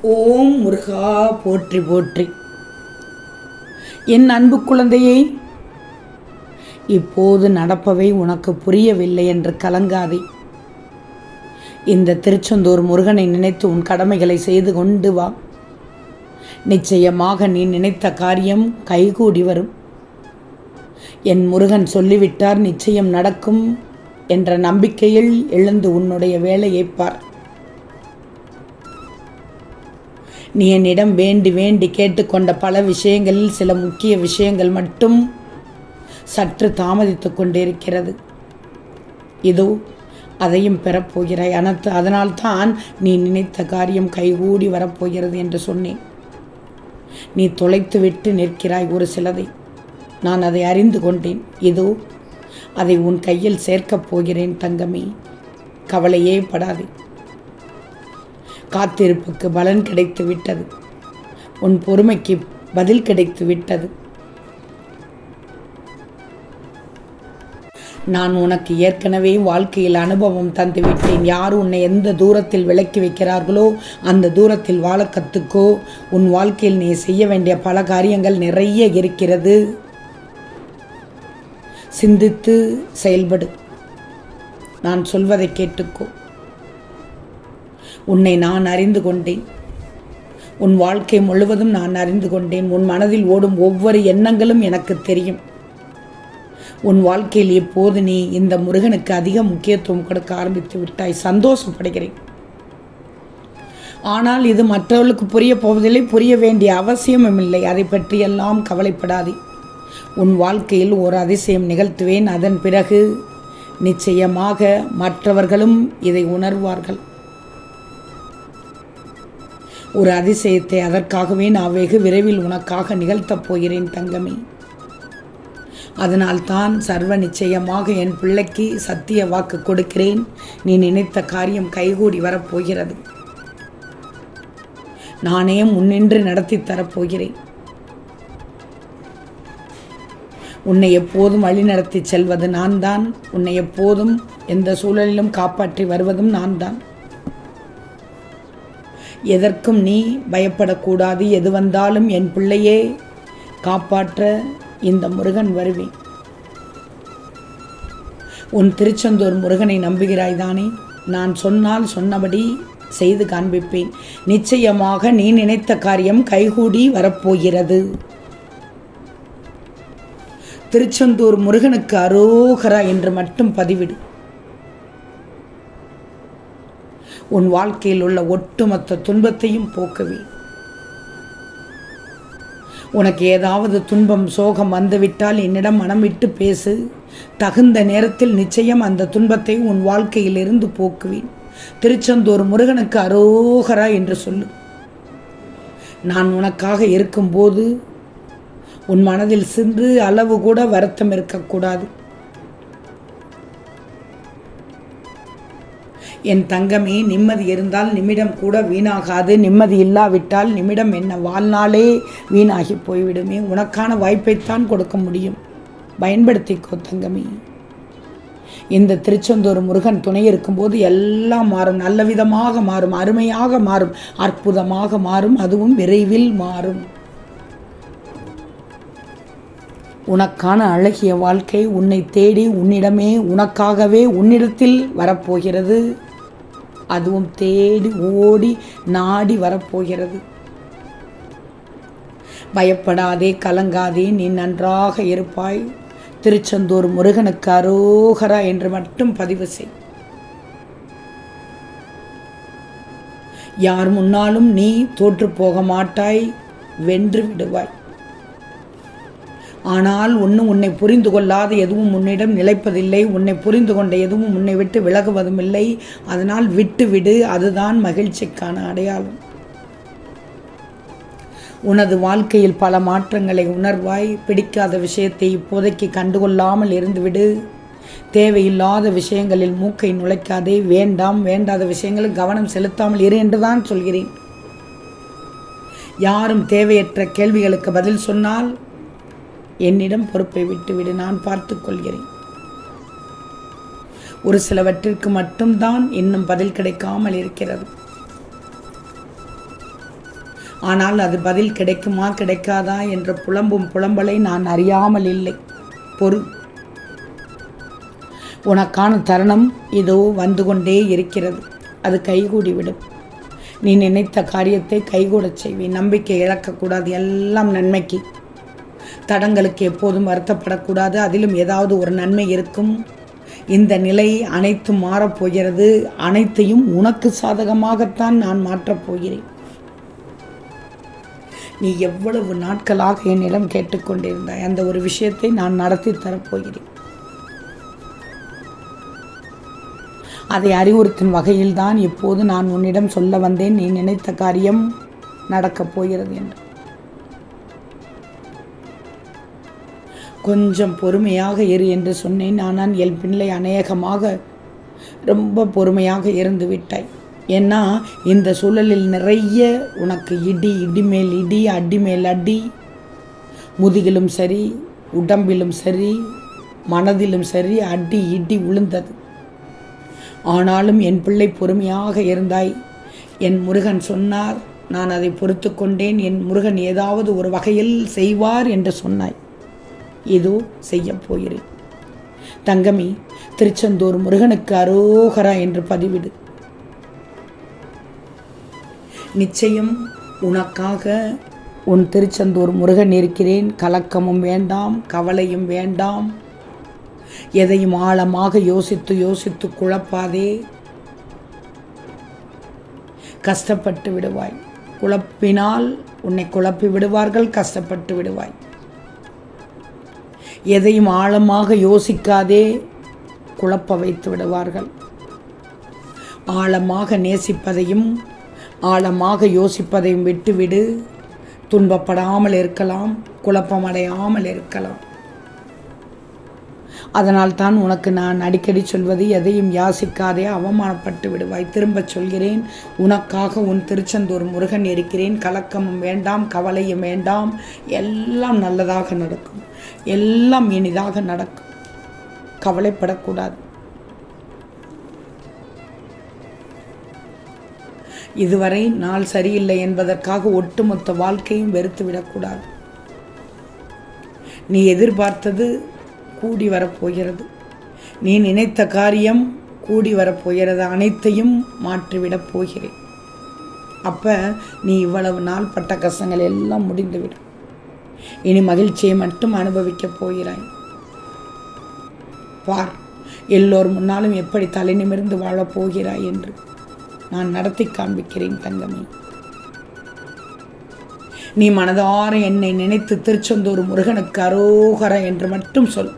ஓம் முருகா போற்றி போற்றி. என் அன்பு குழந்தையே, இப்போது நடப்பவை உனக்கு புரியவில்லை என்று கலங்காதே. இந்த திருச்செந்தூர் முருகனை நினைத்து உன் கடமைகளை செய்து கொண்டு வா. நிச்சயமாக நீ நினைத்த காரியம் கைகூடி வரும். என் முருகன் சொல்லிவிட்டார், நிச்சயம் நடக்கும் என்ற நம்பிக்கையில் எழுந்து உன்னுடைய வேலையை பார். நீ என்னிடம் வேண்டி வேண்டி கேட்டுக்கொண்ட பல விஷயங்களில் சில முக்கிய விஷயங்கள் மட்டும் சற்று தாமதித்து கொண்டிருக்கிறது. இதோ அதையும் பெறப்போகிறாய். அதனால்தான் நீ நினைத்த காரியம் கைகூடி வரப்போகிறது என்று சொன்னேன். நீ தொலைத்து விட்டு நிற்கிறாய் ஒரு சிலதை. நான் அதை அறிந்து கொண்டேன். இதோ அதை உன் கையில் சேர்க்கப் போகிறேன் தங்கமே. கவலையே படாதே. காத்திருப்புக்கு பலன் கிடைத்து விட்டது. உன் பொறுமைக்கு பதில் கிடைத்து விட்டது. நான் உனக்கு ஏற்கனவே வாழ்க்கையில் அனுபவம் தந்து விட்டேன். யார் உன்னை எந்த தூரத்தில் விலக்கி வைக்கிறார்களோ அந்த தூரத்தில் வாழ கற்றுக்கோ. உன் வாழ்க்கையில் நீ செய்ய வேண்டிய பல காரியங்கள் நிறைய இருக்கிறது. சிந்தித்து செயல்படு. நான் சொல்வதை கேட்டுக்கோ. உன்னை நான் அறிந்து கொண்டேன். உன் வாழ்க்கை முழுவதும் நான் அறிந்து கொண்டேன். உன் மனதில் ஓடும் ஒவ்வொரு எண்ணங்களும் எனக்கு தெரியும். உன் வாழ்க்கையில் எப்போது நீ இந்த முருகனுக்கு அதிக முக்கியத்துவம் கொடுக்க ஆரம்பித்து விட்டாய். சந்தோஷப்படுகிறேன். ஆனால் இது மற்றவர்களுக்கு புரிய போவதில்லை. புரிய வேண்டிய அவசியமும் இல்லை. அதை பற்றியெல்லாம் கவலைப்படாதே. உன் வாழ்க்கையில் ஒரு அதிசயம் நிகழ்த்துவேன். அதன் பிறகு நிச்சயமாக மற்றவர்களும் இதை உணர்வார்கள். ஒரு அதிசயத்தை அதற்காகவே நான் வெகு விரைவில் உனக்காக நிகழ்த்தப் போகிறேன் தங்கமே. அதனால்தான் சர்வ நிச்சயமாக என் பிள்ளைக்கு சத்திய வாக்கு கொடுக்கிறேன். நீ நினைத்த காரியம் கைகூடி வரப்போகிறது. நானே முன்னின்று நடத்தி தரப்போகிறேன். உன்னை எப்போதும் வழி நடத்தி செல்வது நான் தான். உன்னை எப்போதும் எந்த சூழலிலும் காப்பாற்றி வருவதும் நான் தான். எதற்கும் நீ பயப்படக்கூடாது. எது வந்தாலும் என் பிள்ளையே காப்பாற்ற இந்த முருகன் வருவேன். உன் திருச்செந்தூர் முருகனை நம்புகிறாய் தானே? நான் சொன்னால் சொன்னபடி செய்து காண்பிப்பேன். நிச்சயமாக நீ நினைத்த காரியம் கைகூடி வரப்போகிறது. திருச்செந்தூர் முருகனுக்கு அரோகரா என்று மட்டும் பதிவிடு. உன் வாழ்க்கையில் உள்ள ஒட்டுமொத்த துன்பத்தையும் போக்கவே. உனக்கு ஏதாவது துன்பம் சோகம் வந்துவிட்டால் என்னிடம் மனம் விட்டு பேசு. தகுந்த நேரத்தில் நிச்சயம் அந்த துன்பத்தை உன் வாழ்க்கையில் இருந்து போக்குவேன். திருச்செந்தூர் முருகனுக்கு அரோகரா என்று சொல்லு. நான் உனக்காக இருக்கும்போது உன் மனதில் சிறு அளவு கூட வருத்தம் இருக்கக்கூடாது. என் தங்கமே, நிம்மதி இருந்தால் நிமிடம் கூட வீணாகாது. நிம்மதி இல்லாவிட்டால் நிமிடம் என்ன, வாழ்நாளே வீணாகி போய்விடுமே. உனக்கான வாய்ப்பைத்தான் கொடுக்க முடியும். பயன்படுத்திக்கோ தங்கமே. இந்த திருச்செந்தூர் முருகன் துணை இருக்கும்போது எல்லாம் மாறும். நல்ல விதமாக மாறும், அருமையாக மாறும், அற்புதமாக மாறும். அதுவும் விரைவில் மாறும். உனக்கான அழகிய வாழ்க்கை உன்னை தேடி உன்னிடமே உனக்காகவே உன்னிடத்தில் வரப்போகிறது. அதுவும் தேடி ஓடி நாடி வரப்போகிறது. பயப்படாதே, கலங்காதே. நீ நன்றாக இருப்பாய். திருச்செந்தூர் முருகனுக்கு அரோகரா என்று மட்டும் பதிவு செய். யார் முன்னாலும் நீ தோற்று போக மாட்டாய், வென்று விடுவாய். ஆனால் உன்னை புரிந்து கொள்ளாத எதுவும் உன்னிடம் நிலைப்பதில்லை. உன்னை புரிந்து கொண்ட எதுவும் உன்னை விட்டு விலகுவதும் இல்லை. அதனால் விட்டு விடு. அதுதான் மகிழ்ச்சிக்கான அடையாளம். உனது வாழ்க்கையில் பல மாற்றங்களை உணர்வாய். பிடிக்காத விஷயத்தை இப்போதைக்கு கண்டுகொள்ளாமல் இருந்துவிடு. தேவையில்லாத விஷயங்களில் மூக்கை நுழைக்காதே. வேண்டாத விஷயங்களில் கவனம் செலுத்தாமல் இரு என்றுதான் சொல்கிறேன். யாரும் தேவையற்ற கேள்விகளுக்கு பதில் சொன்னால் என்னிடம் பொறுப்பை விட்டுவிடு. நான் பார்த்து கொள்கிறேன். ஒரு சிலவற்றிற்கு மட்டும்தான் இன்னும் பதில் கிடைக்காமல் இருக்கிறது. ஆனால் அது பதில் கிடைக்குமா கிடைக்காதா என்ற புலம்பலை நான் அறியாமல் இல்லை. பொறு, உனக்கான தருணம் இதோ வந்து கொண்டே இருக்கிறது. அது கைகூடிவிடும். நீ நினைத்த காரியத்தை கைகூடச் செய்வேன். நம்பிக்கை இழக்கக்கூடாது. எல்லாம் நன்மைக்கு. தடங்களுக்கு எப்போதும் வருத்தப்படக்கூடாது. அதிலும் ஏதாவது ஒரு நன்மை இருக்கும். இந்த நிலை அனைத்தும் மாறப்போகிறது. அனைத்தையும் உனக்கு சாதகமாகத்தான் நான் மாற்றப் போகிறேன். நீ எவ்வளவு நாட்களாக என்னிடம் கேட்டுக்கொண்டிருந்தாய், அந்த ஒரு விஷயத்தை நான் நடத்தி தரப்போகிறேன். அதை அறிவுறுத்தும் வகையில்தான் இப்போது நான் உன்னிடம் சொல்ல வந்தேன். நீ நினைத்த காரியம் நடக்கப் போகிறது என்று. கொஞ்சம் பொறுமையாக இரு என்று சொன்னேன். ஆனால் என் பிள்ளை அநேகமாக ரொம்ப பொறுமையாக இருந்து விட்டாய். ஏன்னா இந்த சூழலில் நிறைய உனக்கு இடி மேல் இடி, அடி மேல் அடி, முதுகிலும் சரி, உடம்பிலும் சரி, மனதிலும் சரி அடி இடி விழுந்தது. ஆனாலும் என் பிள்ளை பொறுமையாக இருந்தாய். என் முருகன் சொன்னார், நான் அதை பொறுத்து கொண்டேன். என் முருகன் ஏதாவது ஒரு வகையில் செய்வார் என்று சொன்னாய். இதோ செய்யப் போகிறேன். தங்கமி, திருச்செந்தூர் முருகனுக்கு அரோகரா என்று பதிவிடு. நிச்சயம் உனக்காக உன் திருச்செந்தூர் முருகன் இருக்கிறேன். கலக்கமும் வேண்டாம், கவலையும் வேண்டாம். எதையும் ஆழமாக யோசித்து குழப்பாதே. கஷ்டப்பட்டு விடுவாய். குழப்பினால் உன்னை குழப்பி விடுவார்கள். கஷ்டப்பட்டு விடுவாய். எதையும் ஆழமாக யோசிக்காதே, குழப்ப வைத்து விடுவார்கள். ஆழமாக நேசிப்பதையும் ஆழமாக யோசிப்பதையும் விட்டுவிடு. துன்பப்படாமல் இருக்கலாம், குழப்பமடையாமல் இருக்கலாம். அதனால் தான் உனக்கு நான் அடிக்கடி சொல்வது, எதையும் யாசிக்காதே, அவமானப்பட்டு விடுவாய். திரும்பச் சொல்கிறேன், உனக்காக உன் திருச்செந்தூர் முருகன் இருக்கிறேன். கலக்கமும் வேண்டாம், கவலையும் வேண்டாம். எல்லாம் நல்லதாக நடக்கும். எல்லாம் இனிதாக நடக்கும். கவலைப்படக்கூடாது. இதுவரை நாள் சரியில்லை என்பதற்காக ஒட்டுமொத்த வாழ்க்கையும் வெறுத்து விடக்கூடாது. நீ எதிர்பார்த்தது கூடி வரப்போகிறது. நீ நினைத்த காரியம் கூடி வரப்போகிறது. அனைத்தையும் மாற்றிவிடப் போகிறேன். அப்போ நீ இவ்வளவு நாள் பட்ட கஷ்டங்கள் எல்லாம் முடிந்துவிடும். இனி மகிழ்ச்சியை மட்டும் அனுபவிக்கப் போகிறாய். பார், எல்லோர் முன்னாலும் எப்படி தலை நிமிர்ந்து வாழப் போகிறாய் என்று நான் நடத்தி காண்பிக்கிறேன். தங்கமே, நீ மனதார என்னை நினைத்து திருச்செந்தூர் முருகனுக்கு அரோகரா என்று மட்டும் சொல்.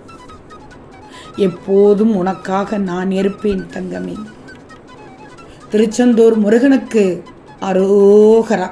எப்போதும் உனக்காக நான் இருப்பேன். தங்கமே, திருச்செந்தூர் முருகனுக்கு அரோகரா.